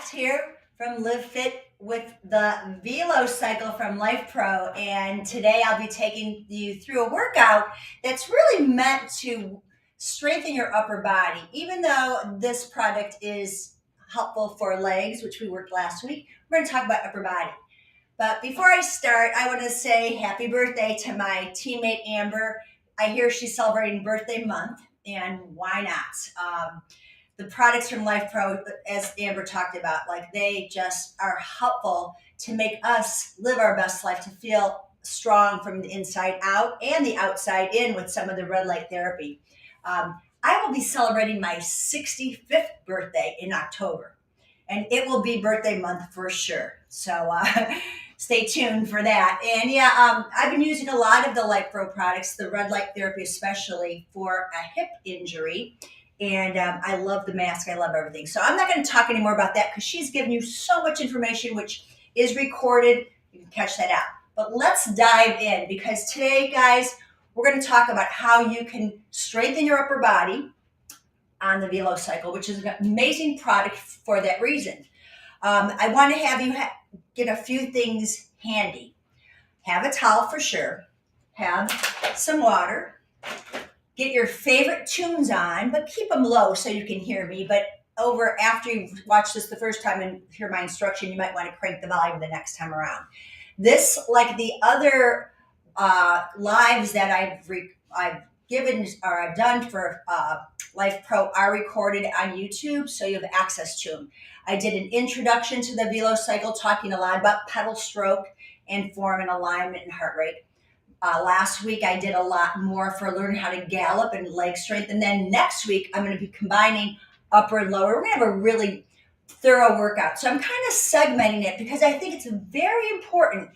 Zaft here from Live Fit with the Velocycle from Lifepro, and today I'll be taking you through a workout that's really meant to strengthen your upper body. Even though this product is helpful for legs, which we worked last week, we're going to talk about upper body. But before I start, I want to say happy birthday to my teammate Amber. I hear she's celebrating birthday month, and why not? The products from Lifepro, as Amber talked about, like they just are helpful to make us live our best life, to feel strong from the inside out and the outside in with some of the red light therapy. I will be celebrating my 65th birthday in October, and it will be birthday month for sure. So stay tuned for that. And yeah, I've been using a lot of the Lifepro products, the red light therapy especially for a hip injury. And I love the mask. I love everything. So I'm not going to talk anymore about that because she's given you so much information, which is recorded. You can catch that out. But let's dive in, because today, guys, we're going to talk about how you can strengthen your upper body on the Velocycle, which is an amazing product for that reason. I want to have you get a few things handy. Have a towel for sure. Have some water. Get your favorite tunes on, but keep them low so you can hear me. But after you've watched this the first time and hear my instruction, you might want to crank the volume the next time around. This, like the other lives that I've given or I've done for Lifepro, are recorded on YouTube, so you have access to them. I did an introduction to the Velocycle, talking a lot about pedal stroke and form and alignment and heart rate. Last week, I did a lot more for learning how to gallop and leg strength. And then next week, I'm going to be combining upper and lower. We're going to have a really thorough workout. So I'm kind of segmenting it because I think it's very important.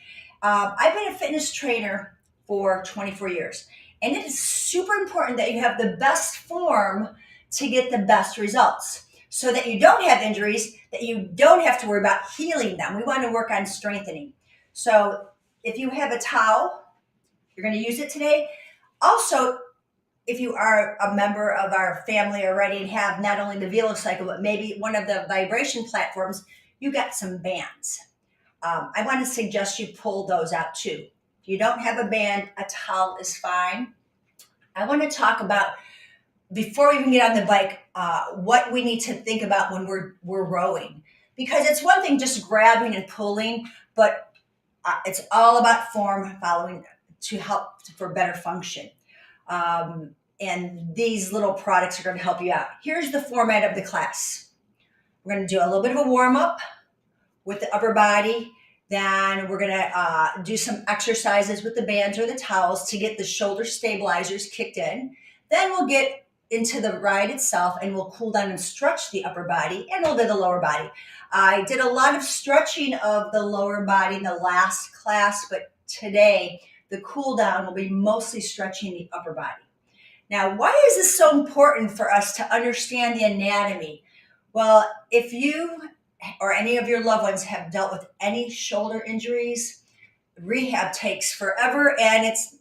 I've been a fitness trainer for 24 years, and it is super important that you have the best form to get the best results, so that you don't have injuries, that you don't have to worry about healing them. We want to work on strengthening. So if you have a towel, you're going to use it today. Also, if you are a member of our family already and have not only the Velocycle, but maybe one of the vibration platforms, you got some bands. I want to suggest you pull those out too. If you don't have a band, a towel is fine. I want to talk about, before we even get on the bike, what we need to think about when we're rowing. Because it's one thing just grabbing and pulling, but it's all about form following to help for better function. And these little products are going to help you out. Here's the format of the class. We're going to do a little bit of a warm up with the upper body. Then we're going to do some exercises with the bands or the towels to get the shoulder stabilizers kicked in. Then we'll get into the ride itself, and we'll cool down and stretch the upper body and a little bit of the lower body. I did a lot of stretching of the lower body in the last class, but today the cool down will be mostly stretching the upper body. Now, why is this so important for us to understand the anatomy? Well, if you or any of your loved ones have dealt with any shoulder injuries, rehab takes forever, and it's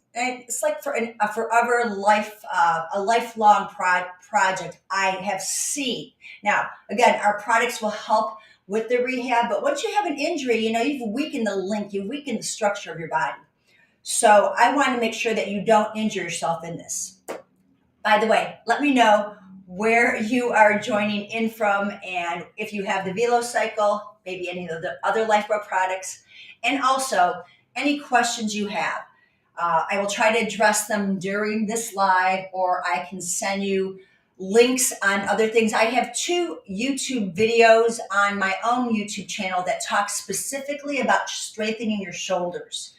like for a forever a lifelong project. I have seen. Now, again, our products will help with the rehab, but once you have an injury, you've weakened the link, you've weakened the structure of your body. So I want to make sure that you don't injure yourself in this. By the way, let me know where you are joining in from, and if you have the Velocycle, maybe any of the other Lifepro products, and also any questions you have. I will try to address them during this live, or I can send you links on other things. I have 2 YouTube videos on my own YouTube channel that talk specifically about strengthening your shoulders.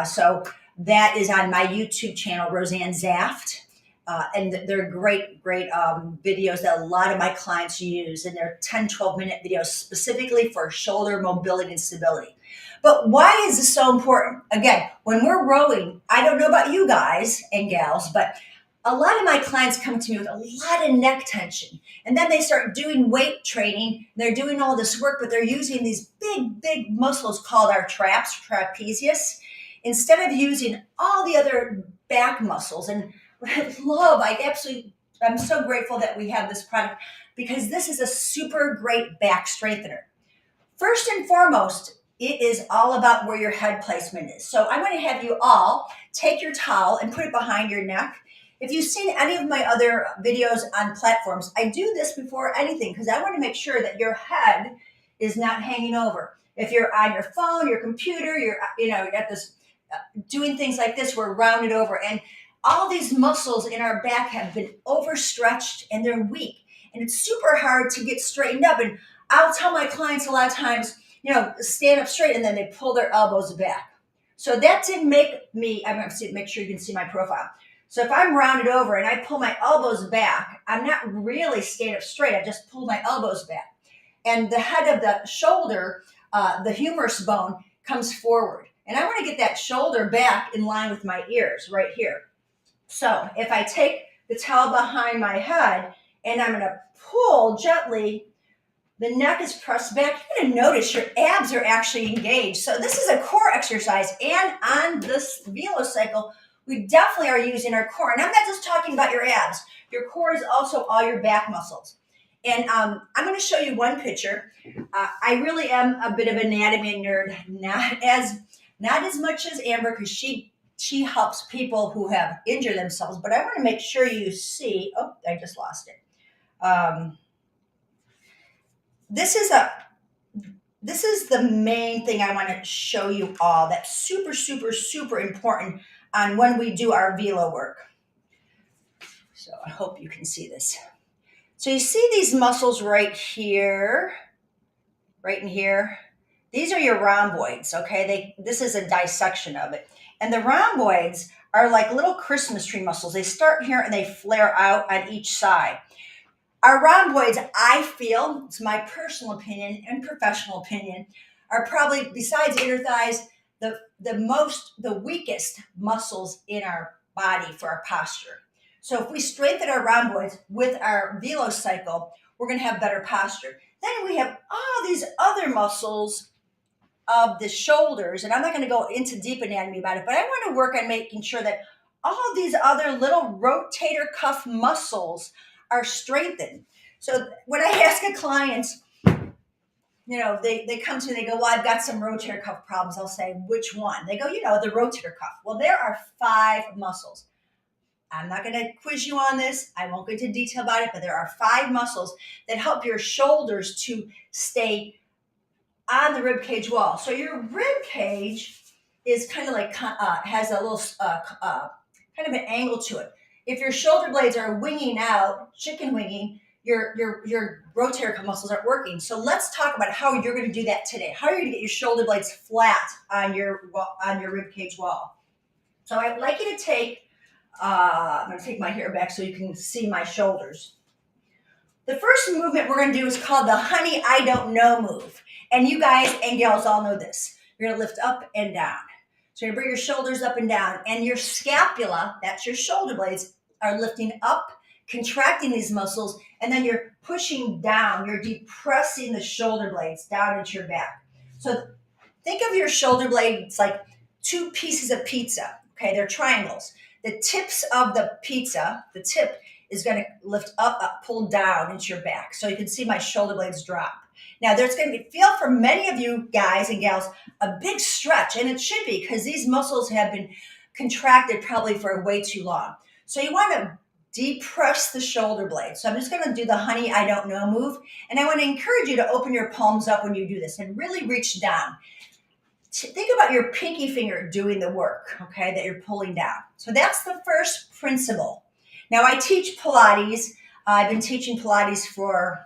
So that is on my YouTube channel, Roseann Zaft. And they're great videos that a lot of my clients use. And they're 10, 12-minute videos specifically for shoulder mobility and stability. But why is this so important? Again, when we're rowing, I don't know about you guys and gals, but a lot of my clients come to me with a lot of neck tension. And then they start doing weight training. They're doing all this work, but they're using these big muscles called our trapezius, instead of using all the other back muscles. And I'm so grateful that we have this product, because this is a super great back strengthener. First and foremost, it is all about where your head placement is. So I'm going to have you all take your towel and put it behind your neck. If you've seen any of my other videos on platforms, I do this before anything because I want to make sure that your head is not hanging over. If you're on your phone, your computer, you're at this doing things like this, we're rounded over, and all these muscles in our back have been overstretched and they're weak, and it's super hard to get straightened up. And I'll tell my clients a lot of times, stand up straight, and then they pull their elbows back. So that didn't make me. I'm going to make sure you can see my profile. So if I'm rounded over and I pull my elbows back, I'm not really stand up straight. I just pull my elbows back. And the head of the shoulder, the humerus bone, comes forward. And I want to get that shoulder back in line with my ears right here. So if I take the towel behind my head and I'm going to pull gently, the neck is pressed back. You're going to notice your abs are actually engaged. So this is a core exercise. And on this Velocycle, we definitely are using our core. And I'm not just talking about your abs. Your core is also all your back muscles. And I'm going to show you one picture. I really am a bit of an anatomy nerd, not as much as Amber, because she helps people who have injured themselves. But I want to make sure you see. Oh, I just lost it. This is the main thing I want to show you all. That's super, super, super important on when we do our velo work. So I hope you can see this. So you see these muscles right here, right in here. These are your rhomboids, okay? This is a dissection of it. And the rhomboids are like little Christmas tree muscles. They start here and they flare out on each side. Our rhomboids, I feel, it's my personal opinion and professional opinion, are probably, besides inner thighs, the weakest muscles in our body for our posture. So if we strengthen our rhomboids with our Velocycle, we're going to have better posture. Then we have all these other muscles of the shoulders, and I'm not going to go into deep anatomy about it, but I want to work on making sure that all these other little rotator cuff muscles are strengthened. So when I ask a client, they come to me, they go, well, I've got some rotator cuff problems. I'll say, which one? They go, the rotator cuff. Well, there are 5 muscles. I'm not going to quiz you on this. I won't go into detail about it, but there are 5 muscles that help your shoulders to stay on the rib cage wall. So your rib cage is kind of like, has a little kind of an angle to it. If your shoulder blades are winging out, chicken winging, your rotator cuff muscles aren't working. So let's talk about how you're going to do that today. How are you going to get your shoulder blades flat on your rib cage wall? So I'd like you to take, I'm going to take my hair back so you can see my shoulders. The first movement we're going to do is called the honey I don't know move. And you guys and gals all know this. You're going to lift up and down. So you're going to bring your shoulders up and down, and your scapula, that's your shoulder blades, are lifting up, contracting these muscles, and then you're pushing down. You're depressing the shoulder blades down into your back. So think of your shoulder blades like 2 pieces of pizza. Okay, they're triangles. The tips of the pizza, the tip is going to lift up, pull down into your back. So you can see my shoulder blades drop. Now, there's going to feel for many of you guys and gals a big stretch, and it should be because these muscles have been contracted probably for way too long. So you want to depress the shoulder blades. So I'm just going to do the honey I don't know move, and I want to encourage you to open your palms up when you do this and really reach down. Think about your pinky finger doing the work, okay, that you're pulling down. So that's the first principle. Now, I teach Pilates. I've been teaching Pilates for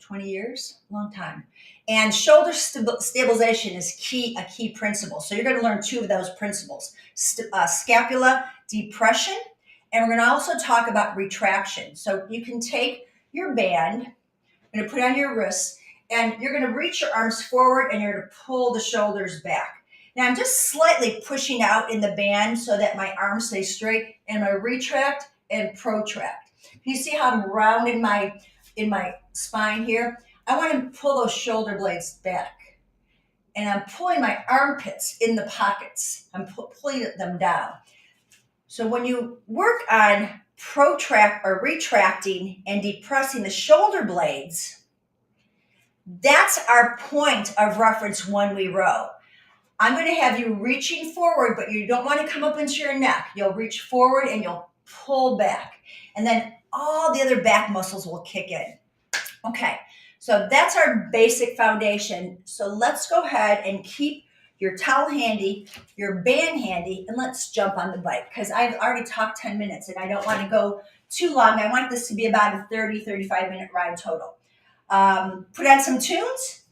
20 years, long time. And shoulder stabilization is a key principle. So you're going to learn 2 of those principles, scapula depression, and we're going to also talk about retraction. So you can take your band, you're going to put it on your wrists, and you're going to reach your arms forward and you're going to pull the shoulders back. Now I'm just slightly pushing out in the band so that my arms stay straight, and I retract and protract. Can you see how I'm round in my spine here? I want to pull those shoulder blades back, and I'm pulling my armpits in the pockets. I'm pulling them down. So when you work on protract or retracting and depressing the shoulder blades, That's our point of reference when we row. I'm going to have you reaching forward, but you don't want to come up into your neck. You'll reach forward and you'll pull back. And then all the other back muscles will kick in. Okay, so that's our basic foundation. So let's go ahead and keep your towel handy, your band handy, and let's jump on the bike because I've already talked 10 minutes and I don't want to go too long. I want this to be about a 35 minute ride total. Put on some tunes,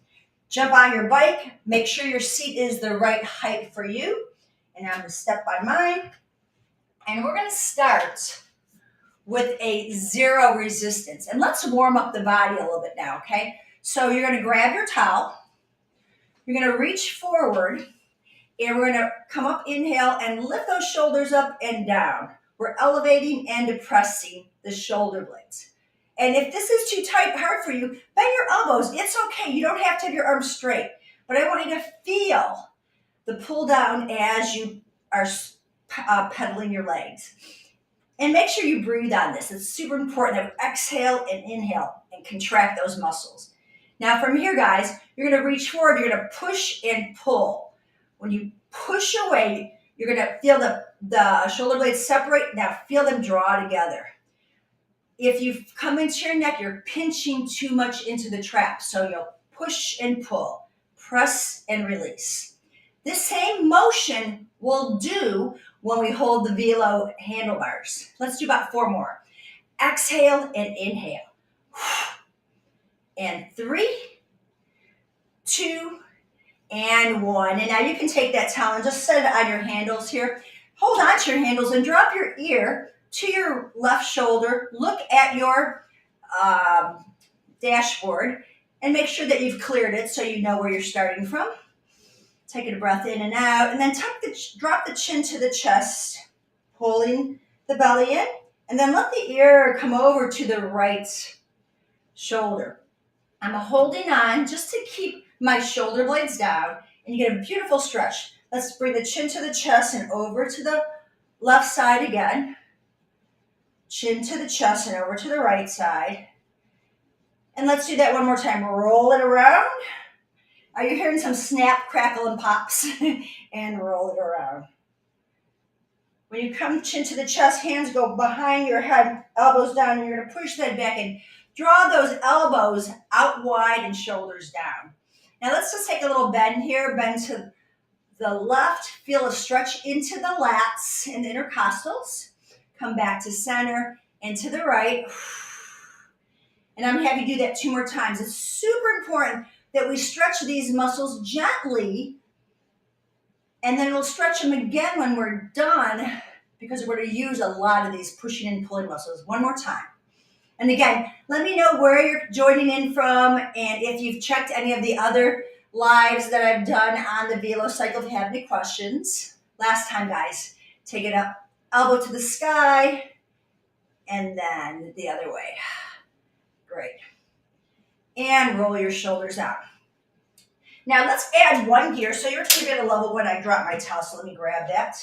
jump on your bike, make sure your seat is the right height for you. And I'm going to step on mine. And we're going to start with a 0 resistance. And let's warm up the body a little bit now, okay? So you're going to grab your towel. You're going to reach forward. And we're going to come up, inhale, and lift those shoulders up and down. We're elevating and depressing the shoulder blades. And if this is too hard for you, bend your elbows. It's okay. You don't have to have your arms straight. But I want you to feel the pull down as you are pedaling your legs. And make sure you breathe on this. It's super important that we exhale and inhale and contract those muscles. Now from here, guys, you're going to reach forward. You're going to push and pull. When you push away, you're going to feel the shoulder blades separate. Now feel them draw together. If you come into your neck, you're pinching too much into the trap. So you'll push and pull, press and release. This same motion we'll do when we hold the velo handlebars. Let's do about 4 more. Exhale and inhale. And 3, 2, and 1. And now you can take that towel and just set it on your handles here. Hold on to your handles and drop your ear to your left shoulder. Look at your dashboard and make sure that you've cleared it so you know where you're starting from. Taking a breath in and out, and then drop the chin to the chest, pulling the belly in, and then let the ear come over to the right shoulder. I'm holding on just to keep my shoulder blades down, and you get a beautiful stretch. Let's bring the chin to the chest and over to the left side again. Chin to the chest and over to the right side. And let's do that one more time. Roll it around. Are you hearing some snap, crackle, and pops? And roll it around. When you come chin to the chest, hands go behind your head, elbows down, and you're going to push that back and draw those elbows out wide and shoulders down. Now let's just take a little bend here. Bend to the left. Feel a stretch into the lats and the intercostals. Come back to center and to the right. And I'm going to have you do that 2 more times. It's super important that we stretch these muscles gently, and then we'll stretch them again when we're done because we're going to use a lot of these pushing and pulling muscles. 1 more time. And again, let me know where you're joining in from and if you've checked any of the other lives that I've done on the Velocycle if you have any questions. Last time, guys, take it up, elbow to the sky, and then the other way. Great. And roll your shoulders out. Now let's add 1 gear. So you're going to get a level when I drop my towel. So let me grab that.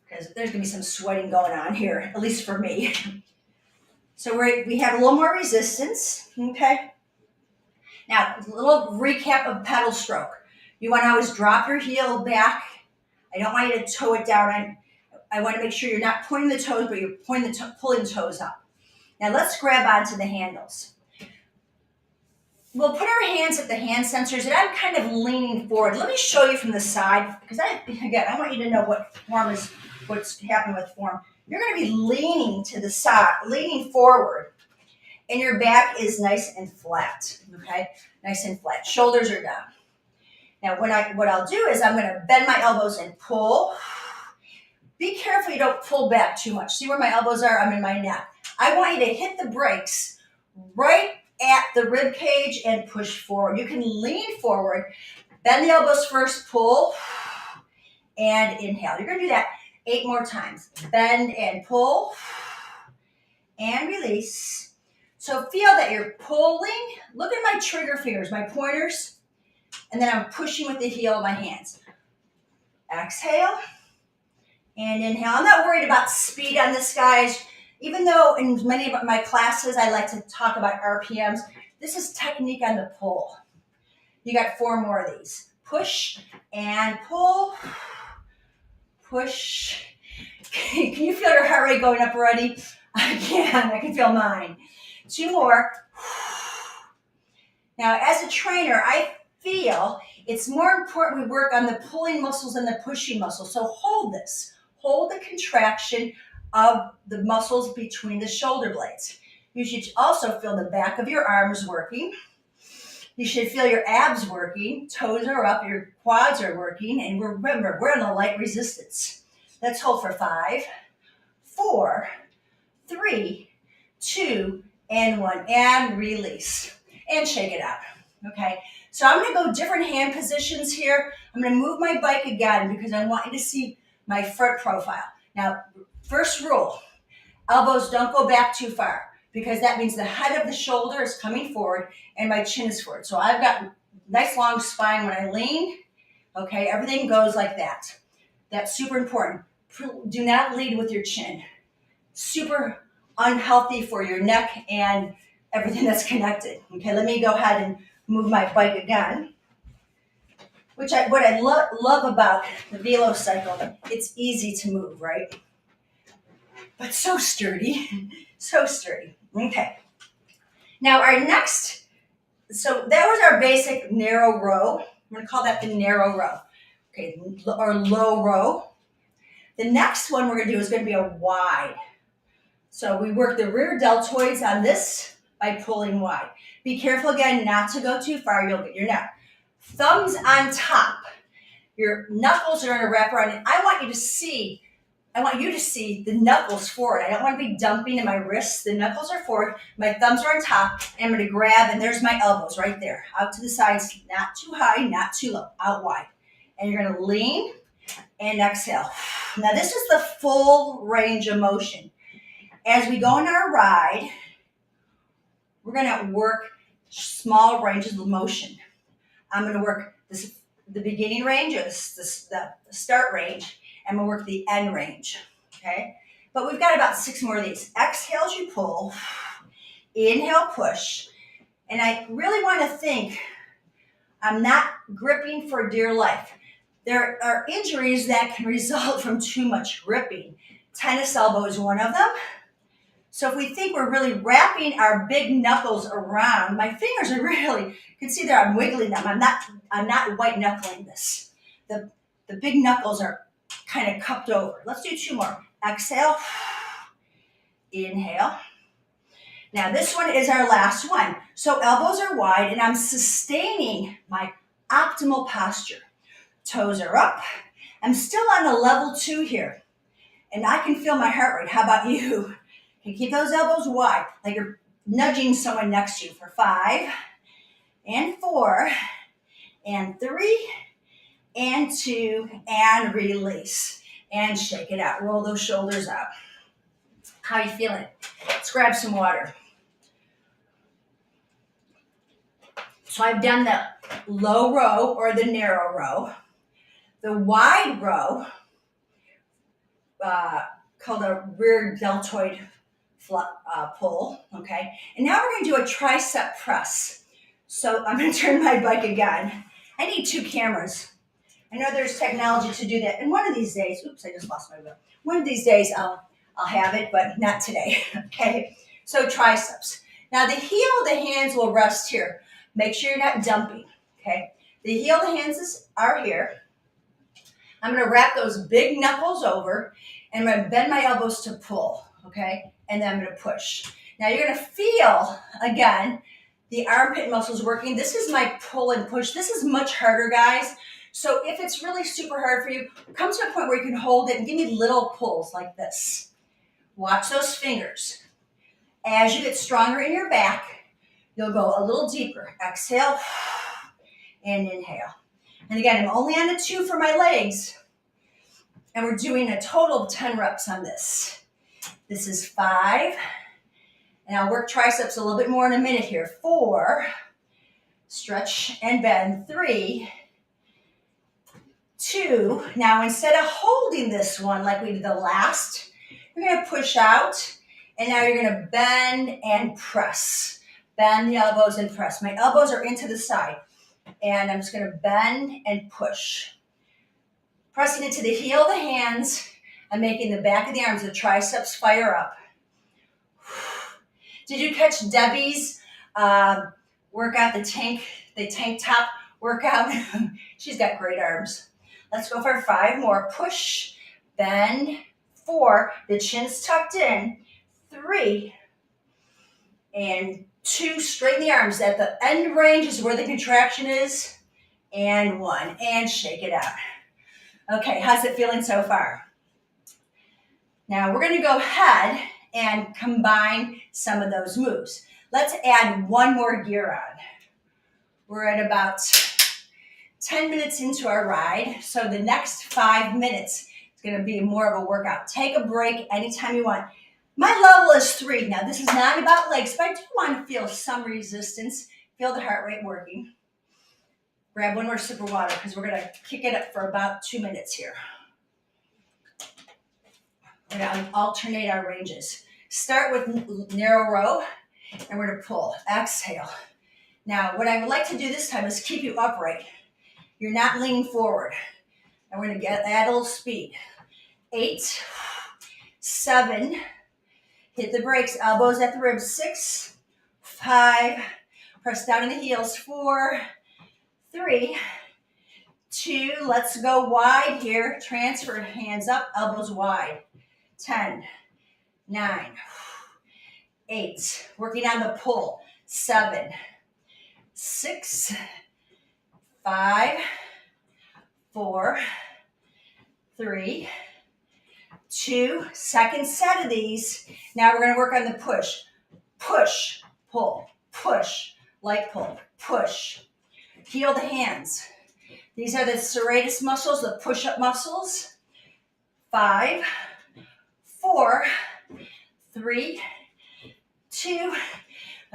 Because there's going to be some sweating going on here, at least for me. So we have a little more resistance. Okay. Now, a little recap of pedal stroke. You want to always drop your heel back. I don't want you to toe it down. I want to make sure you're not pointing the toes, but you're pulling the toes up. Now let's grab onto the handles. We'll put our hands at the hand sensors, and I'm kind of leaning forward. Let me show you from the side, because I want you to know what's happening with form. You're going to be leaning to the side, leaning forward, and your back is nice and flat, okay? Nice and flat. Shoulders are down. Now, what I'll do is I'm going to bend my elbows and pull. Be careful you don't pull back too much. See where my elbows are? I'm in my neck. I want you to hit the brakes right at the rib cage and push forward. You can lean forward, bend the elbows first, pull, and inhale. You're going to do that 8 more times. Bend and pull, and release. So feel that you're pulling. Look at my trigger fingers, my pointers, and then I'm pushing with the heel of my hands. Exhale and inhale. I'm not worried about speed on this, guys. Even though in many of my classes I like to talk about RPMs, This is technique on the pull. You got 4 more of these. Push and pull. Push. Can you feel your heart rate going up already? I can feel mine. 2 more. Now, as a trainer, I feel it's more important we work on the pulling muscles than the pushing muscles. So hold this. Hold the contraction of the muscles between the shoulder blades. You should also feel the back of your arms working. You should feel your abs working. Toes are up, your quads are working. And remember, we're on a light resistance. Let's hold for 5, 4, 3, 2, and 1. And release. And shake it out. Okay, so I'm going to go different hand positions here. I'm going to move my bike again because I want you to see my front profile. Now, first rule, elbows don't go back too far because that means the head of the shoulder is coming forward and my chin is forward. So I've got nice long spine when I lean. Okay, everything goes like that. That's super important. Do not lead with your chin. Super unhealthy for your neck and everything that's connected. Okay, let me go ahead and move my bike again. What I love about the Velocycle, it's easy to move, right? But so sturdy, so sturdy. Okay. Now our next, so that was our basic narrow row. I'm going to call that the narrow row. Okay, or low row. The next one we're going to do is going to be a wide. So we work the rear deltoids on this by pulling wide. Be careful again not to go too far, you'll get your neck. Thumbs on top. Your knuckles are going to wrap around it. I want you to see the knuckles forward. I don't want to be dumping in my wrists. The knuckles are forward, my thumbs are on top, and I'm going to grab, and there's my elbows right there. Out to the sides, not too high, not too low, out wide. And you're going to lean and exhale. Now this is the full range of motion. As we go in our ride, we're going to work small ranges of motion. I'm going to work the beginning range, the start range, and we'll work the end range, okay? But we've got about 6 more of these. Exhale as you pull, inhale, push, and I really want to think I'm not gripping for dear life. There are injuries that can result from too much gripping. Tennis elbow is one of them. So if we think we're really wrapping our big knuckles around, my fingers are really, you can see there I'm wiggling them. I'm not white knuckling this. The big knuckles are kind of cupped over. Let's do 2 more. Exhale, inhale. Now this one is our last one. So elbows are wide and I'm sustaining my optimal posture. Toes are up. I'm still on a level 2 here and I can feel my heart rate. How about you? You keep those elbows wide, like you're nudging someone next to you for 5, and 4, and 3, and 2, and release. And shake it out. Roll those shoulders out. How are you feeling? Let's grab some water. So I've done the low row or the narrow row. The wide row, called a rear deltoid pull, okay? And now we're going to do a tricep press. So I'm going to turn my bike again. I need 2 cameras. I know there's technology to do that. And one of these days, oops, I just lost my wheel. One of these days I'll have it, but not today, okay? So triceps. Now the heel of the hands will rest here. Make sure you're not dumping, okay? The heel of the hands are here. I'm going to wrap those big knuckles over, and I'm going to bend my elbows to pull, okay? And then I'm going to push. Now you're going to feel, again, the armpit muscles working. This is my pull and push. This is much harder, guys. So if it's really super hard for you, come to a point where you can hold it and give me little pulls like this. Watch those fingers. As you get stronger in your back, you'll go a little deeper. Exhale and inhale. And again, I'm only on a 2 for my legs. And we're doing a total of 10 reps on this. This is 5. And I'll work triceps a little bit more in a minute here. 4. Stretch and bend. 3. 2. Now instead of holding this one like we did the last, you're going to push out. And now you're going to bend and press. Bend the elbows and press. My elbows are into the side. And I'm just going to bend and push. Pressing into the heel of the hands and making the back of the arms, the triceps fire up. Did you catch Debbie's workout, the tank top workout? She's got great arms. Let's go for 5 more. Push, bend, 4. The chin's tucked in. 3 and 2. Straighten the arms. At the end range is where the contraction is. And 1. And shake it out. Okay, how's it feeling so far? Now we're going to go ahead and combine some of those moves. Let's add 1 more gear on. We're at about 10 minutes into our ride, so the next 5 minutes is going to be more of a workout. Take a break anytime you want. My level is 3. Now this is not about legs, but I do want to feel some resistance, feel the heart rate working. Grab 1 more sip of water because we're going to kick it up for about 2 minutes here. We're going to alternate our ranges. Start with narrow row, and we're going to pull. Exhale. Now, what I would like to do this time is keep you upright. You're not leaning forward. And we're going to add a little speed. 8, 7, hit the brakes, elbows at the ribs. 6, 5, press down in the heels. 4, 3, 2, let's go wide here. Transfer hands up, elbows wide. 10, 9, 8, working on the pull. 7, 6, 5, 4, 3, 2, second set of these. Now we're going to work on the push. Push, pull, push, light pull, push. Heel the hands. These are the serratus muscles, the push-up muscles. 5, 4, 3, 2.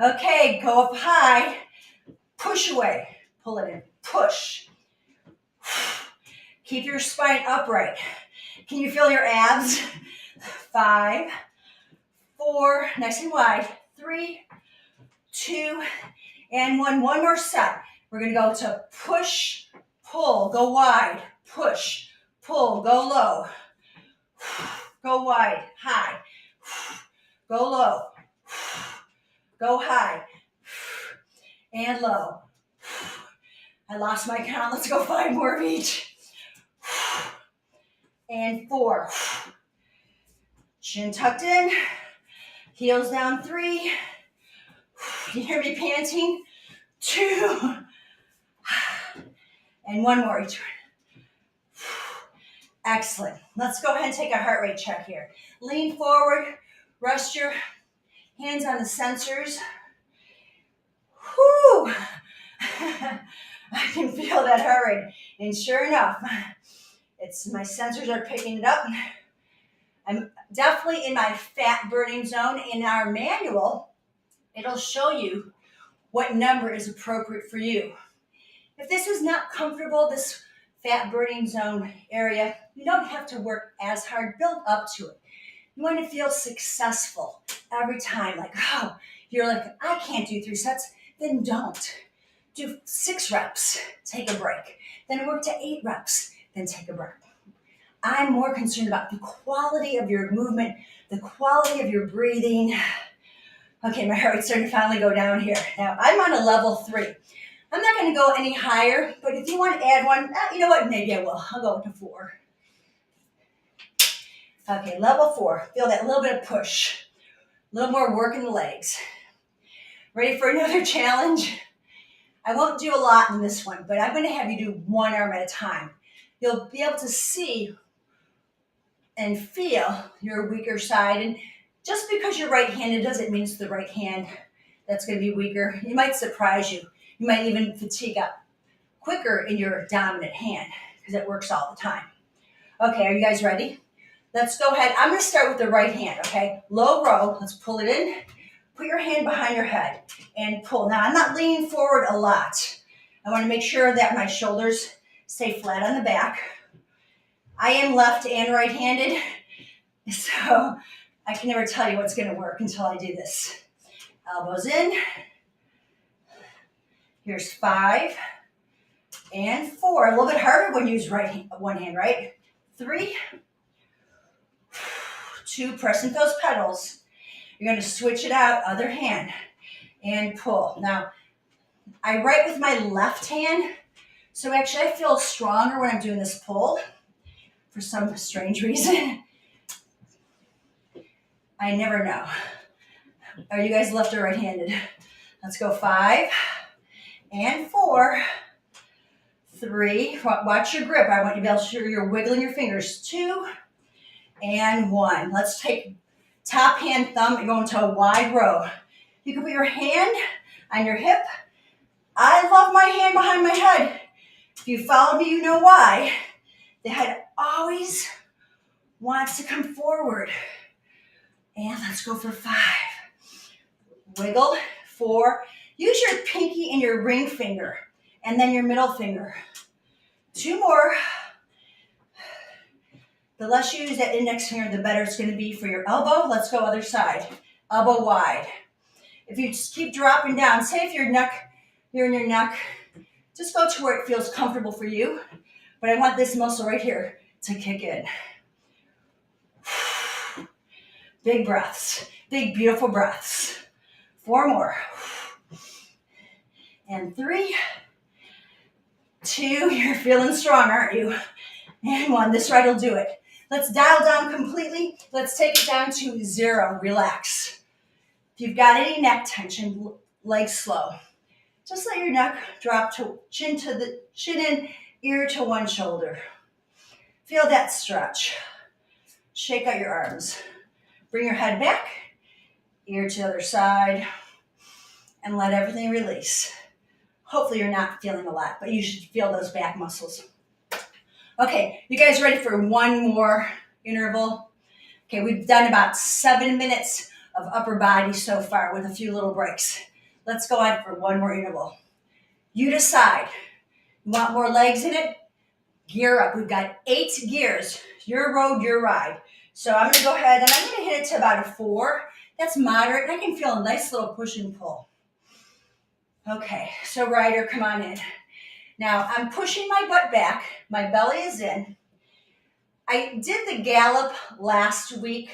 Okay, go up high. Push away. Pull it in. Push. Keep your spine upright. Can you feel your abs? 5, 4, nice and wide. 3, 2, and 1. One more set. We're going to go to push, pull, go wide, push, pull, go low, go wide, high, go low, go high, and low. I lost my count. Let's go 5 more of each. And 4. Chin tucked in, heels down. 3. You hear me panting? 2. And 1 more each. Excellent. Let's go ahead and take a heart rate check here. Lean forward, rest your hands on the sensors. Whew. I can feel that heart rate. And sure enough, my sensors are picking it up. I'm definitely in my fat burning zone. In our manual, it'll show you what number is appropriate for you. If this is not comfortable, this fat burning zone area, you don't have to work as hard. Build up to it. You want to feel successful every time. Like, oh, you're like, I can't do 3 sets. Then don't. Do 6 reps. Take a break. Then work to 8 reps. Then take a break. I'm more concerned about the quality of your movement, the quality of your breathing. Okay, my heart rate's starting to finally go down here. Now, I'm on a level 3. I'm not going to go any higher, but if you want to add 1, you know what? Maybe I will. I'll go to 4. Okay, level 4. Feel that little bit of push. A little more work in the legs. Ready for another challenge? I won't do a lot in this one, but I'm going to have you do 1 arm at a time. You'll be able to see and feel your weaker side. And just because you're right-handed doesn't mean it's the right hand that's going to be weaker. It might surprise you. You might even fatigue up quicker in your dominant hand because it works all the time. Okay, are you guys ready? Let's go ahead. I'm going to start with the right hand, okay? Low row. Let's pull it in. Put your hand behind your head and pull. Now, I'm not leaning forward a lot. I want to make sure that my shoulders stay flat on the back. I am left and right-handed, so I can never tell you what's going to work until I do this. Elbows in, Here's 5 and 4. A little bit harder when you use one hand, right? 3, 2, pressing those pedals. You're going to switch it out, other hand, and pull. Now, I write with my left hand, so actually I feel stronger when I'm doing this pull for some strange reason. I never know. Are you guys left or right-handed? Let's go 5 and 4, 3. Watch your grip. I want you to be able to sure you're wiggling your fingers. 2 and 1. Let's take top hand, thumb, and go into a wide row. You can put your hand on your hip. I love my hand behind my head. If you follow me, you know why. The head always wants to come forward. And let's go for 5. Wiggle. 4. Use your pinky and your ring finger, and then your middle finger. 2 more. The less you use that index finger, the better it's going to be for your elbow. Let's go other side. Elbow wide. If you just keep dropping down, say if you're in your neck, just go to where it feels comfortable for you. But I want this muscle right here to kick in. Big breaths. Big, beautiful breaths. 4 more. And 3, 2, you're feeling strong, aren't you? And 1, this right will do it. Let's dial down completely. Let's take it down to 0, relax. If you've got any neck tension, legs slow. Just let your neck drop to chin in, ear to one shoulder. Feel that stretch. Shake out your arms. Bring your head back, ear to the other side, and let everything release. Hopefully you're not feeling a lot, but you should feel those back muscles. Okay, you guys ready for one more interval? Okay, we've done about 7 minutes of upper body so far with a few little breaks. Let's go on for one more interval. You decide. You want more legs in it? Gear up. We've got 8 gears. Your road, your ride. So I'm going to go ahead and I'm going to hit it to about a 4. That's moderate. I can feel a nice little push and pull. Okay, so rider, come on in. Now I'm pushing my butt back. My belly is in. I did the gallop last week.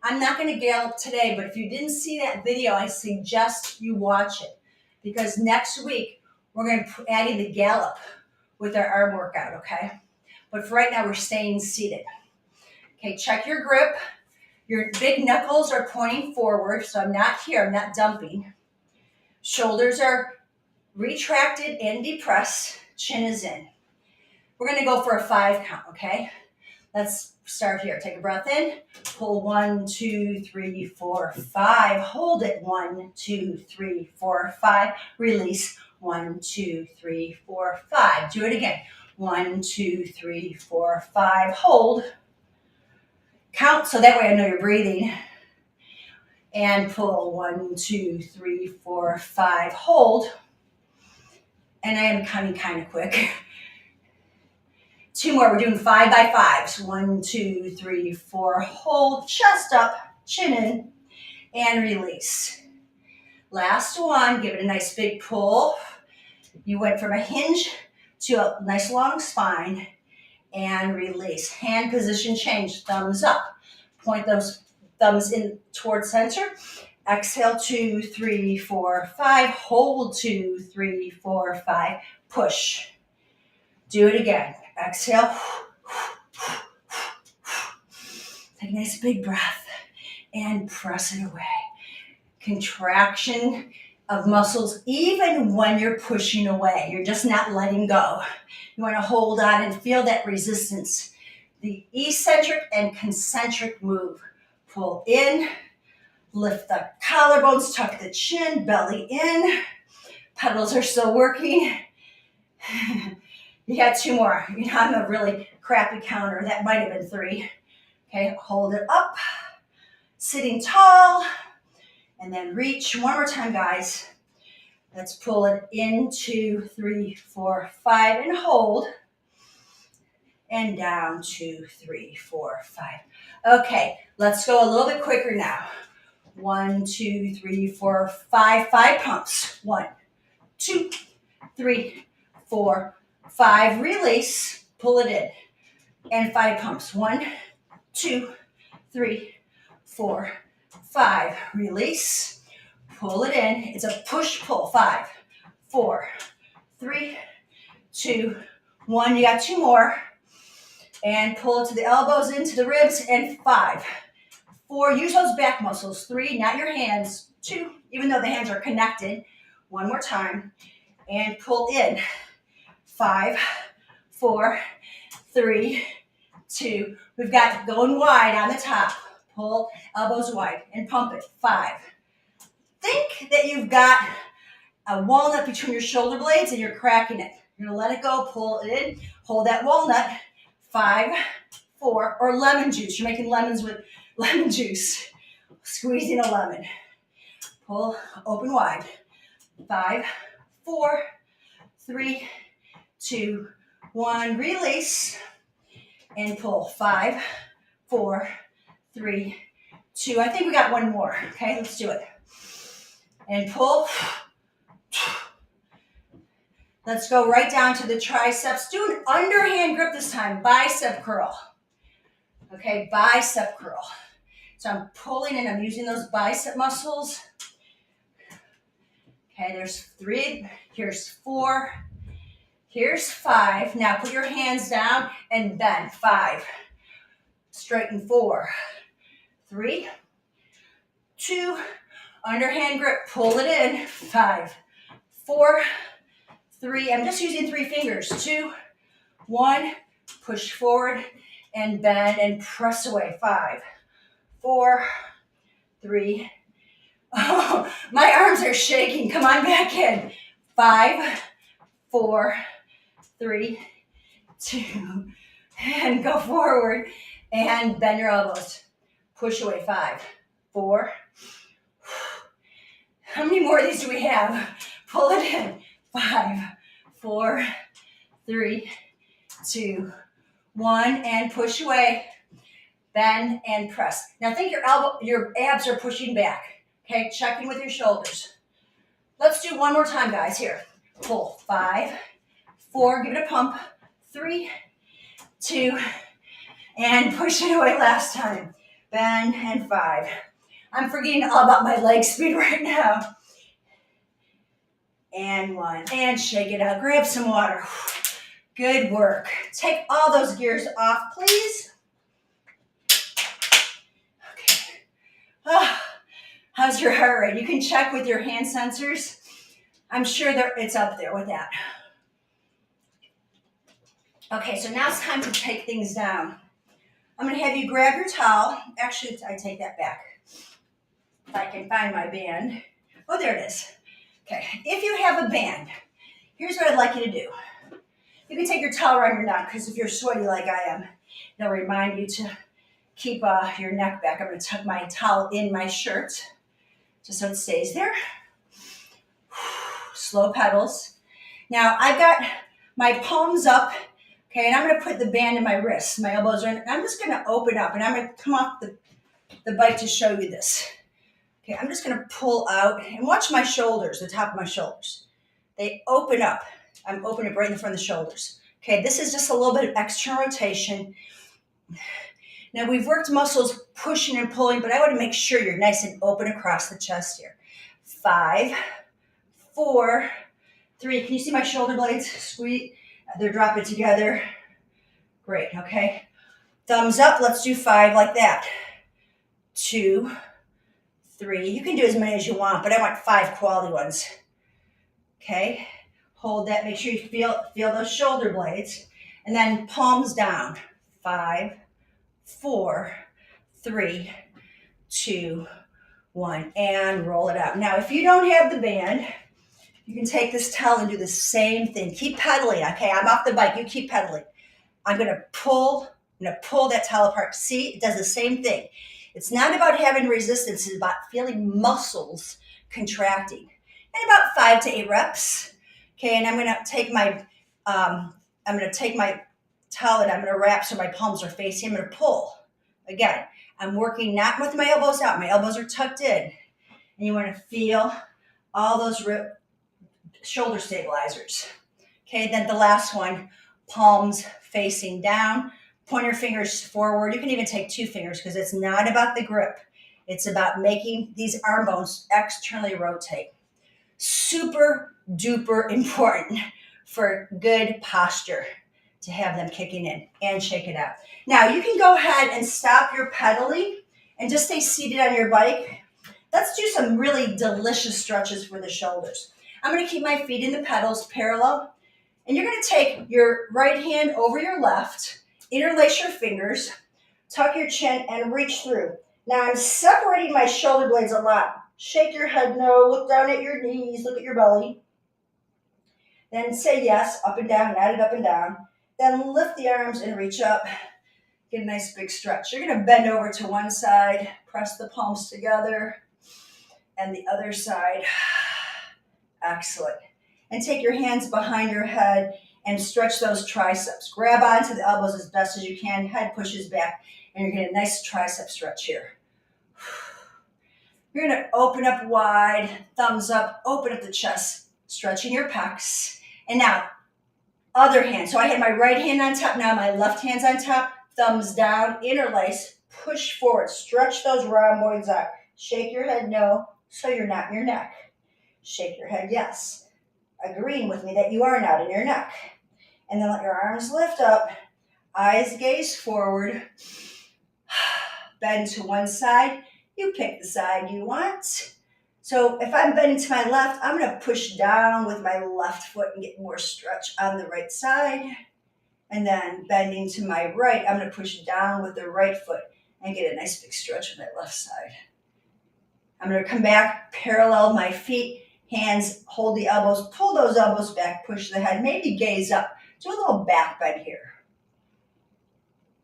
I'm not going to gallop today, but if you didn't see that video, I suggest you watch it because next week we're going to be adding the gallop with our arm workout, okay? But for right now, we're staying seated. Okay, check your grip. Your big knuckles are pointing forward, so I'm not here, I'm not dumping. Shoulders are retracted and depressed. Chin is in. We're going to go for a 5 count, okay? Let's start here. Take a breath in. Pull 1, 2, 3, 4, 5. Hold it. 1, 2, 3, 4, 5. Release. 1, 2, 3, 4, 5. Do it again. 1, 2, 3, 4, 5. Hold. Count so that way I know you're breathing. And pull 1, 2, 3, 4, 5. Hold. And I am coming kind of quick. 2 more. We're doing 5 by 5s. 1, 2, 3, 4. Hold. Chest up. Chin in. And release. Last one. Give it a nice big pull. You went from a hinge to a nice long spine. And release. Hand position change. Thumbs up. Point those thumbs in towards center. Exhale, 2, 3, 4, 5. Hold, 2, 3, 4, 5. Push. Do it again. Exhale. Take a nice big breath and press it away. Contraction of muscles even when you're pushing away. You're just not letting go. You want to hold on and feel that resistance. The eccentric and concentric move. Pull in. Lift the collarbones, tuck the chin, belly in. Pedals are still working. You got 2 more. You know, I'm a really crappy counter. That might have been 3. Okay, hold it up. Sitting tall. And then reach. One more time, guys. Let's pull it in, 2, 3, 4, 5, and hold. And down, 2, 3, 4, 5. Okay, let's go a little bit quicker now. 1, 2, 3, 4, 5. 5 pumps. 1, 2, 3, 4, 5. Release. Pull it in. And 5 pumps. 1, 2, 3, 4, 5. Release. Pull it in. It's a push-pull. 5, 4, 3, 2, 1. You got 2 more. And pull it to the elbows, into the ribs. And 5, 4. Use those back muscles. 3, not your hands. 2, even though the hands are connected. 1 more time. And pull in. 5, 4, 3, 2. We've got going wide on the top. Pull elbows wide and pump it. 5. Think that you've got a walnut between your shoulder blades and you're cracking it. You're going to let it go, pull it in, hold that walnut. 5, 4, or lemon juice. You're making lemons with lemon juice. Squeezing a lemon. Pull, open wide. 5, 4, 3, 2, 1. Release and pull. 5, 4, 3, 2. I think we got 1 more. Okay, let's do it. And pull. Let's go right down to the triceps. Do an underhand grip this time. Bicep curl. Okay, bicep curl. So I'm pulling in. I'm using those bicep muscles. Okay, there's 3. Here's 4. Here's 5. Now put your hands down and bend. 5. Straighten. 4, 3, 2. Underhand grip. Pull it in. 5, 4, 3. I'm just using 3 fingers. 2, 1. Push forward and bend and press away. 5, 4, 3. Oh, my arms are shaking. Come on back in. 5, 4, 3, 2. And go forward and bend your elbows. Push away. 5, 4. How many more of these do we have? Pull it in. 5, 4, 3, 2, 1. And push away. Bend and press. Now think your abs are pushing back. Okay, check in with your shoulders. Let's do 1 more time, guys. Here. Pull. 5, 4. Give it a pump. 3, 2. And push it away last time. Bend and 5. I'm forgetting all about my leg speed right now. And 1. And shake it out. Grab some water. Good work. Take all those gears off, please. Okay. Oh, how's your heart rate? You can check with your hand sensors. I'm sure it's up there with that. Okay, so now it's time to take things down. I'm going to have you grab your towel. Actually, I take that back. If I can find my band. Oh, there it is. Okay, if you have a band, here's what I'd like you to do. You can take your towel around your neck, because if you're sweaty like I am, it'll remind you to keep your neck back. I'm going to tuck my towel in my shirt, just so it stays there. Slow pedals. Now, I've got my palms up, okay, and I'm going to put the band in my wrists. My elbows are in, and I'm just going to open up, and I'm going to come off the bike to show you this. Okay, I'm just going to pull out and watch my shoulders, the top of my shoulders. They open up. I'm opening right in front of the shoulders. Okay, this is just a little bit of extra rotation. Now we've worked muscles pushing and pulling, but I want to make sure you're nice and open across the chest here. 5, 4, 3. Can you see my shoulder blades? Squeeze. They're dropping together. Great, okay. Thumbs up. Let's do 5 like that. 2, 3. You can do as many as you want, but I want 5 quality ones. Okay. Hold that. Make sure you feel those shoulder blades. And then palms down. 5, 4, 3, 2, 1. And roll it out. Now, if you don't have the band, you can take this towel and do the same thing. Keep pedaling. Okay, I'm off the bike. You keep pedaling. I'm going to pull that towel apart. See, it does the same thing. It's not about having resistance. It's about feeling muscles contracting. And about 5 to 8 reps. Okay, and I'm going to take my towel and I'm going to wrap so my palms are facing. I'm going to pull. Again, I'm working not with my elbows out. My elbows are tucked in. And you want to feel all those shoulder stabilizers. Okay, then the last one, palms facing down. Point your fingers forward. You can even take 2 fingers because it's not about the grip. It's about making these arm bones externally rotate. Super duper important for good posture to have them kicking in and shake it out. Now you can go ahead and stop your pedaling and just stay seated on your bike. Let's do some really delicious stretches for the shoulders. I'm going to keep my feet in the pedals parallel, and you're going to take your right hand over your left, interlace your fingers, tuck your chin, and reach through. Now I'm separating my shoulder blades a lot. Shake your head no, look down at your knees, look at your belly. Then say yes, up and down, add it up and down. Then lift the arms and reach up. Get a nice big stretch. You're going to bend over to one side, press the palms together, and the other side. Excellent. And take your hands behind your head and stretch those triceps. Grab onto the elbows as best as you can. Head pushes back, and you're getting a nice tricep stretch here. You're going to open up wide, thumbs up, open up the chest, stretching your pecs. And now, other hand. So I had my right hand on top. Now my left hand's on top. Thumbs down, interlace, push forward. Stretch those rhomboids out. Shake your head no, so you're not in your neck. Shake your head yes, agreeing with me that you are not in your neck. And then let your arms lift up. Eyes gaze forward. Bend to one side. You pick the side you want. So if I'm bending to my left, I'm going to push down with my left foot and get more stretch on the right side. And then bending to my right, I'm going to push down with the right foot and get a nice big stretch on that left side. I'm going to come back, parallel my feet, hands hold the elbows, pull those elbows back, push the head, maybe gaze up. Do a little back bend here.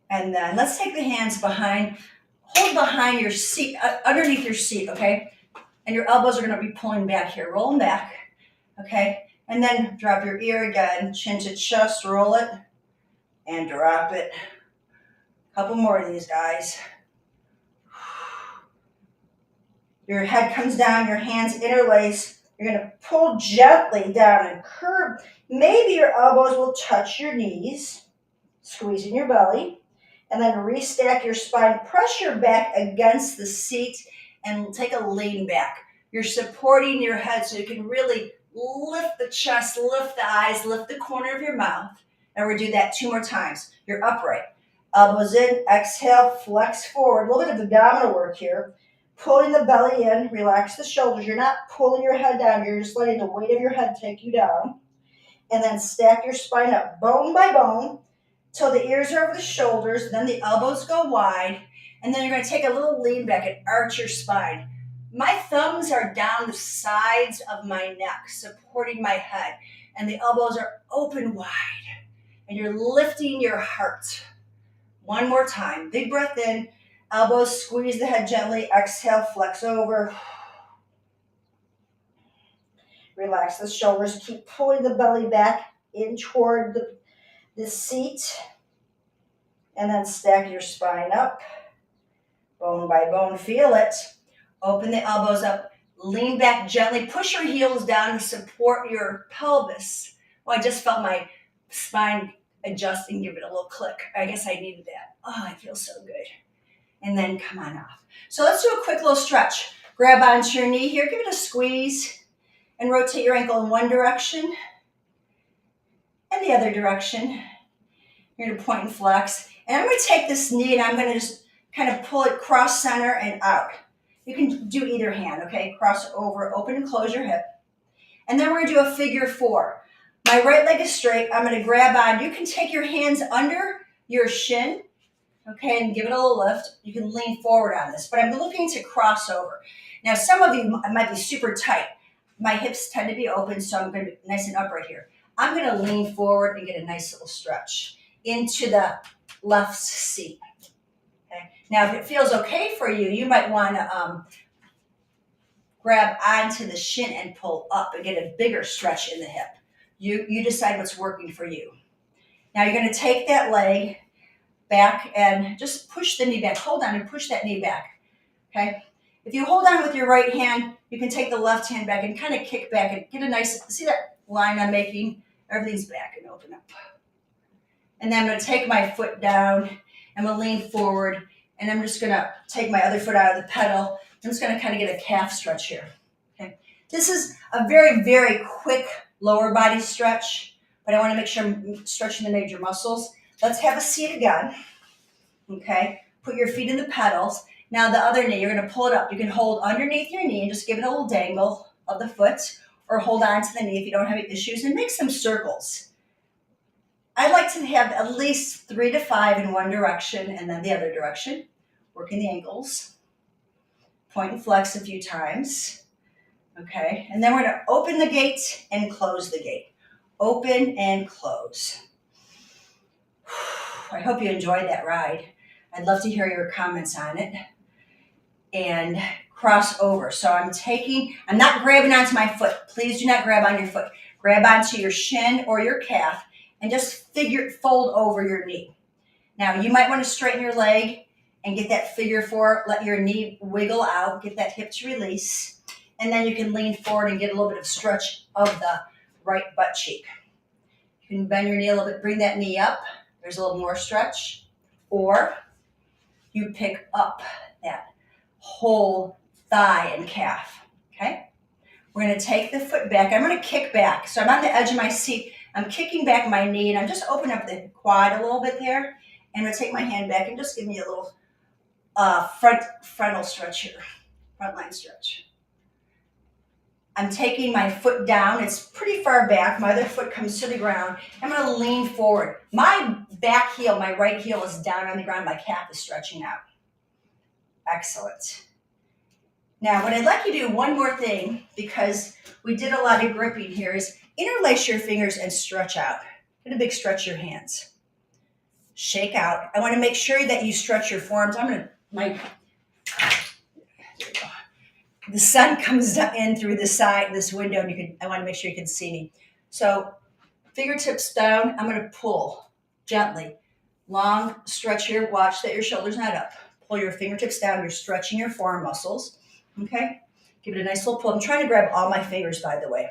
And then let's take the hands behind, hold behind your seat, underneath your seat, okay? And your elbows are going to be pulling back here, rolling back, okay? And then drop your ear again, chin to chest, roll it, and drop it. A couple more of these, guys. Your head comes down, your hands interlace. You're going to pull gently down and curve. Maybe your elbows will touch your knees, squeezing your belly. And then restack your spine, press your back against the seat, and take a lean back. You're supporting your head so you can really lift the chest, lift the eyes, lift the corner of your mouth. And we're going to do that 2 more times. You're upright. Elbows in, exhale, flex forward. A little bit of abdominal work here. Pulling the belly in, relax the shoulders. You're not pulling your head down. You're just letting the weight of your head take you down. And then stack your spine up bone by bone till the ears are over the shoulders. Then the elbows go wide. And then you're going to take a little lean back and arch your spine. My thumbs are down the sides of my neck, supporting my head. And the elbows are open wide. And you're lifting your heart. 1 more time. Big breath in. Elbows squeeze the head gently. Exhale, flex over. Relax the shoulders. Keep pulling the belly back in toward the seat. And then stack your spine up. Bone by bone, feel it. Open the elbows up. Lean back gently. Push your heels down to support your pelvis. Well, I just felt my spine adjusting, give it a little click. I guess I needed that. Oh, it feels so good. And then come on off. So let's do a quick little stretch. Grab onto your knee here. Give it a squeeze. And rotate your ankle in one direction. And the other direction. You're going to point and flex. And I'm going to take this knee and I'm going to just kind of pull it cross center and out. You can do either hand, okay? Cross over, open and close your hip. And then we're going to do a figure 4. My right leg is straight. I'm going to grab on. You can take your hands under your shin, okay, and give it a little lift. You can lean forward on this, but I'm looking to cross over. Now, some of you might be super tight. My hips tend to be open, so I'm going to be nice and upright here. I'm going to lean forward and get a nice little stretch into the left seat. Okay. Now, if it feels okay for you, you might want to grab onto the shin and pull up and get a bigger stretch in the hip. You decide what's working for you. Now, you're going to take that leg back and just push the knee back. Hold on and push that knee back. Okay. If you hold on with your right hand, You can take the left hand back and kind of kick back and get a nice, see that line I'm making? Everything's back and open up. And then I'm going to take my foot down. I'm going to lean forward, and I'm just going to take my other foot out of the pedal. I'm just going to kind of get a calf stretch here. Okay. This is a very, very quick lower body stretch, but I want to make sure I'm stretching the major muscles. Let's have a seat again. Okay. Put your feet in the pedals. Now the other knee, you're going to pull it up. You can hold underneath your knee and just give it a little dangle of the foot, or hold on to the knee if you don't have any issues, and make some circles. I like to have at least 3 to 5 in one direction and then the other direction. Working the ankles. Point and flex a few times. Okay, and then we're going to open the gate and close the gate. Open and close. I hope you enjoyed that ride. I'd love to hear your comments on it. And cross over. So I'm not grabbing onto my foot. Please do not grab on your foot. Grab onto your shin or your calf and just fold over your knee. Now you might want to straighten your leg and get that figure 4, let your knee wiggle out, get that hip to release. And then you can lean forward and get a little bit of stretch of the right butt cheek. You can bend your knee a little bit, bring that knee up. There's a little more stretch. Or you pick up that whole thigh and calf, okay? We're going to take the foot back. I'm going to kick back. So I'm on the edge of my seat. I'm kicking back my knee, and I'm just opening up the quad a little bit there. And I'm going to take my hand back and just give me a little frontal stretch here, front line stretch. I'm taking my foot down. It's pretty far back. My other foot comes to the ground. I'm going to lean forward. My back heel, my right heel is down on the ground. My calf is stretching out. Excellent. Now, what I'd like you to do, one more thing, because we did a lot of gripping here, is interlace your fingers and stretch out. Get a big stretch your hands. Shake out. I want to make sure that you stretch your forearms. The sun comes in through this window, and I want to make sure you can see me. So fingertips down, I'm going to pull gently. Long stretch here. Watch that your shoulder's not up. Pull your fingertips down. You're stretching your forearm muscles. Okay? Give it a nice little pull. I'm trying to grab all my fingers, by the way.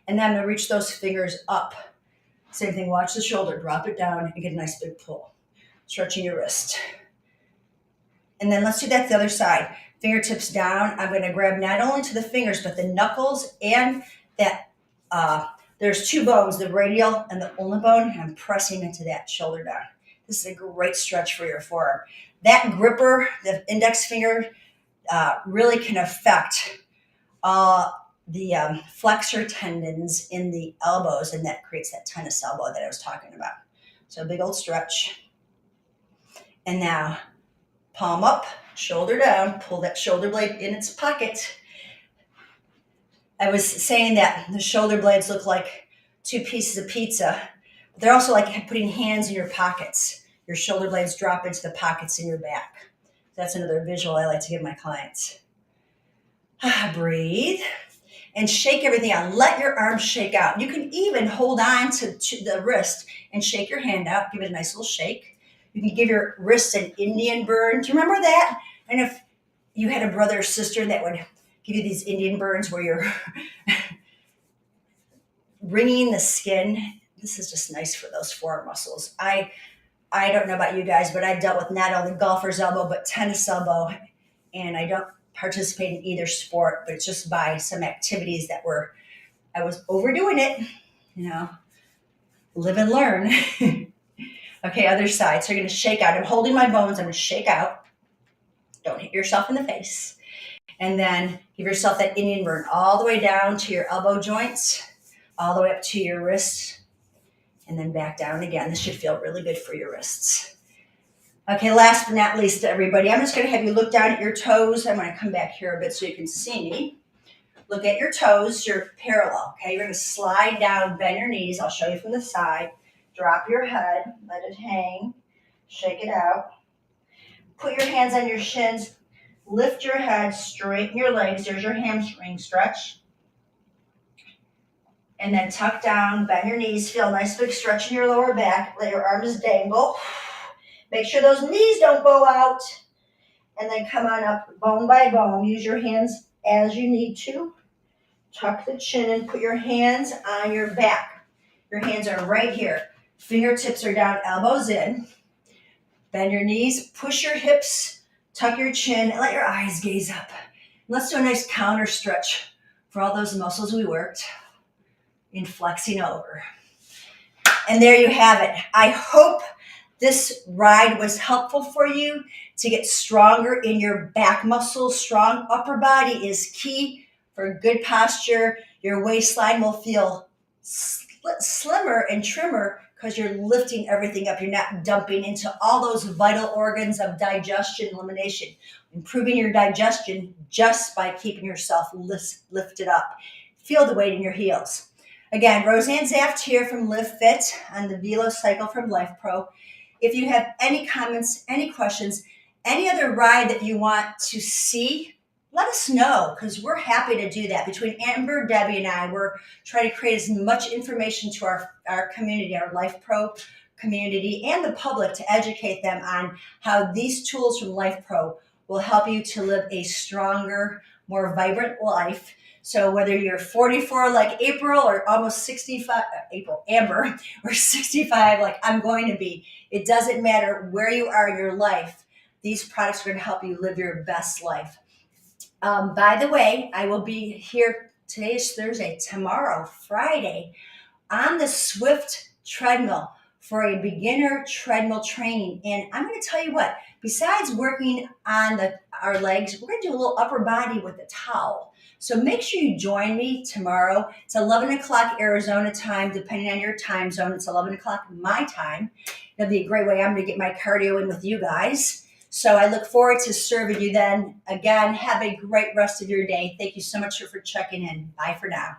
And then I'm going to reach those fingers up. Same thing. Watch the shoulder. Drop it down and get a nice big pull. Stretching your wrist. And then let's do that to the other side. Fingertips down. I'm going to grab not only to the fingers, but the knuckles and that. There's 2 bones, the radial and the ulnar bone, and I'm pressing into that shoulder down. This is a great stretch for your forearm. That gripper, the index finger, really can affect the flexor tendons in the elbows, and that creates that tennis elbow that I was talking about. So a big old stretch. And now palm up, shoulder down, pull that shoulder blade in its pocket. I was saying that the shoulder blades look like 2 pieces of pizza. But they're also like putting hands in your pockets. Your shoulder blades drop into the pockets in your back. That's another visual I like to give my clients. Breathe and shake everything out. Let your arms shake out. You can even hold on to the wrist and shake your hand out. Give it a nice little shake. You can give your wrist an Indian burn. Do you remember that? And if you had a brother or sister that would give you these Indian burns where you're wringing the skin, this is just nice for those forearm muscles. I don't know about you guys, but I've dealt with not only golfer's elbow, but tennis elbow. And I don't participate in either sport, but it's just by some activities that I was overdoing it, live and learn. Okay, other side. So you're going to shake out. I'm holding my bones. I'm going to shake out. Don't hit yourself in the face. And then give yourself that Indian burn all the way down to your elbow joints, all the way up to your wrists, and then back down again. This should feel really good for your wrists. Okay, last but not least, everybody, I'm just going to have you look down at your toes. I'm going to come back here a bit so you can see me. Look at your toes. You're parallel, okay? You're going to slide down, bend your knees. I'll show you from the side. Drop your head. Let it hang. Shake it out. Put your hands on your shins. Lift your head, straighten your legs. There's your hamstring stretch. And then tuck down, bend your knees. Feel a nice big stretch in your lower back. Let your arms dangle. Make sure those knees don't bow out. And then come on up bone by bone. Use your hands as you need to. Tuck the chin and put your hands on your back. Your hands are right here. Fingertips are down, elbows in. Bend your knees, push your hips, tuck your chin, and let your eyes gaze up. Let's do a nice counter stretch for all those muscles we worked in flexing over. And there you have it. I hope this ride was helpful for you to get stronger in your back muscles. Strong upper body is key for good posture. Your waistline will feel slimmer and trimmer because you're lifting everything up. You're not dumping into all those vital organs of digestion, elimination. Improving your digestion just by keeping yourself lifted up. Feel the weight in your heels. Again, Roseann Zaft here from Live Fit on the Velocycle from Lifepro. If you have any comments, any questions, any other ride that you want to see, let us know, because we're happy to do that. Between Amber, Debbie, and I, we're trying to create as much information to our community, our Lifepro community, and the public to educate them on how these tools from Lifepro will help you to live a stronger, more vibrant life. So whether you're 44 like April or almost 65, Amber, or 65 like I'm going to be, it doesn't matter where you are in your life. These products are going to help you live your best life. By the way, I will be here, today is Thursday, tomorrow, Friday, on the Swift treadmill for a beginner treadmill training. And I'm going to tell you what, besides working on our legs, we're going to do a little upper body with a towel. So make sure you join me tomorrow. It's 11 o'clock Arizona time, depending on your time zone. It's 11 o'clock my time. It'll be a great way I'm going to get my cardio in with you guys. So I look forward to serving you then. Again, have a great rest of your day. Thank you so much for checking in. Bye for now.